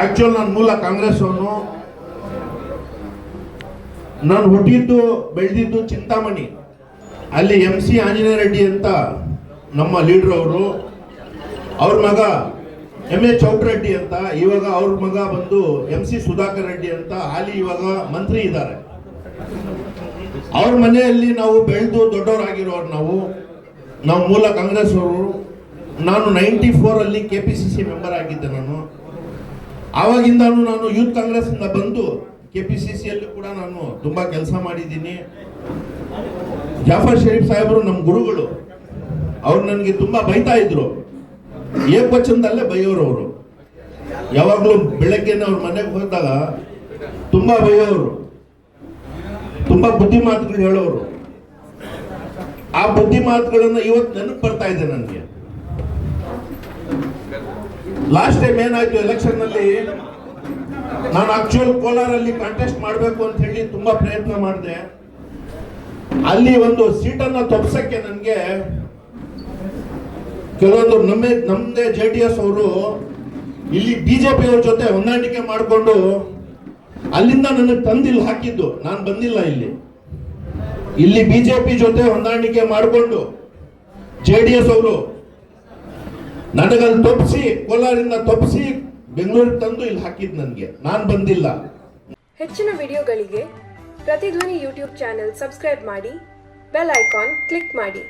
Actual ನಾನು ಮೂಲ ಕಾಂಗ್ರೆಸ್ ಅವನು. ನಾನು ಹುಟ್ಟಿದ್ದು ಬೆಳೆದಿದ್ದು ಚಿಂತಾಮಣಿ. ಅಲ್ಲಿ MC ಆಂಜನೇಯ ರೆಡ್ಡಿ ಅಂತ ನಮ್ಮ ಲೀಡರ್ ಅವರು, ಅವ್ರ ಮಗ MA ಚೌಟ್ರೆಡ್ಡಿ ಅಂತ, ಇವಾಗ ಅವ್ರ ಮಗ ಬಂದು MC ಸುಧಾಕರ್ ರೆಡ್ಡಿ ಅಂತ ಹಾಲಿ ಇವಾಗ ಮಂತ್ರಿ ಇದ್ದಾರೆ. ಅವ್ರ ಮನೆಯಲ್ಲಿ ನಾವು ಬೆಳೆದು ದೊಡ್ಡವರಾಗಿರೋರು. ನಾವು ಮೂಲ ಕಾಂಗ್ರೆಸ್ ಅವರು. ನಾನು 94 KPCC ಮೆಂಬರ್ ಆಗಿದ್ದೆ. ಆವಾಗಿಂದಾನು ನಾನು ಯೂತ್ ಕಾಂಗ್ರೆಸ್ ಇಂದ ಬಂದು KPCC ಅಲ್ಲಿ ಕೂಡ ನಾನು ತುಂಬಾ ಕೆಲಸ ಮಾಡಿದ್ದೀನಿ. ಜಾಫರ್ ಶರೀಫ್ ಸಾಹೇಬರು ನಮ್ಮ ಗುರುಗಳು. ಅವ್ರು ನನಗೆ ತುಂಬಾ ಬೈತಾ ಇದ್ರು, ಏಕವಚನದಲ್ಲೇ ಬೈಯೋರು. ಅವರು ಯಾವಾಗಲೂ ಬೆಳಗ್ಗೆನೆ ಅವ್ರ ಮನೆಗೆ ಹೋದಾಗ ತುಂಬಾ ಬೈಯೋರು, ತುಂಬಾ ಬುದ್ಧಿ ಮಾತುಗಳು ಹೇಳೋರು. ಆ ಬುದ್ಧಿ ಮಾತುಗಳನ್ನ ಇವತ್ತು ನೆನಪು ಬರ್ತಾ ಇದೆ ನನಗೆ. ಲಾಸ್ಟ್ ಟೈಮ್ ಏನಾಯ್ತು ಎಲೆಕ್ಷನ್ ನಲ್ಲಿ, ನಾನು ಆಕ್ಚುಯಲ್ ಕೋಲಾರಲ್ಲಿ ಕಾಂಟೆಸ್ಟ್ ಮಾಡಬೇಕು ಅಂತ ಹೇಳಿ ತುಂಬಾ ಪ್ರಯತ್ನ ಮಾಡಿದೆ. ಅಲ್ಲಿ ಒಂದು ಸೀಟನ್ನ ತಪ್ಪಿಸಕ್ಕೆ ನನಗೆ ಕೆಲವೊಂದು ನಮ್ಮದೇ JDS ಅವರು ಇಲ್ಲಿ BJP ಅವ್ರ ಜೊತೆ ಹೊಂದಾಣಿಕೆ ಮಾಡಿಕೊಂಡು ಅಲ್ಲಿಂದ ನನಗೆ ತಂದಿಲ್ಲಿ ಹಾಕಿದ್ದು. ನಾನು ಬಂದಿಲ್ಲ ಇಲ್ಲಿ BJP ಜೊತೆ ಹೊಂದಾಣಿಕೆ ಮಾಡಿಕೊಂಡು JDS ಅವರು ನನಗಲ್ಲಿ ತಪ್ಪಿಸಿ, ಕೋಲಾರಿಂದ ತಪ್ಪಿಸಿ ಬೆಂಗಳೂರಿಗೆ ತಂದು ಇಲ್ಲಿ ಹಾಕಿದ್ದು. ನನಗೆ ನಾನು ಬಂದಿಲ್ಲ. ಹೆಚ್ಚಿನ ವಿಡಿಯೋಗಳಿಗೆ ಪ್ರತಿಧ್ವನಿ ಯೂಟ್ಯೂಬ್ ಚಾನೆಲ್ ಸಬ್ಸ್ಕ್ರೈಬ್ ಮಾಡಿ, ಬೆಲ್ ಐಕಾನ್ ಕ್ಲಿಕ್ ಮಾಡಿ.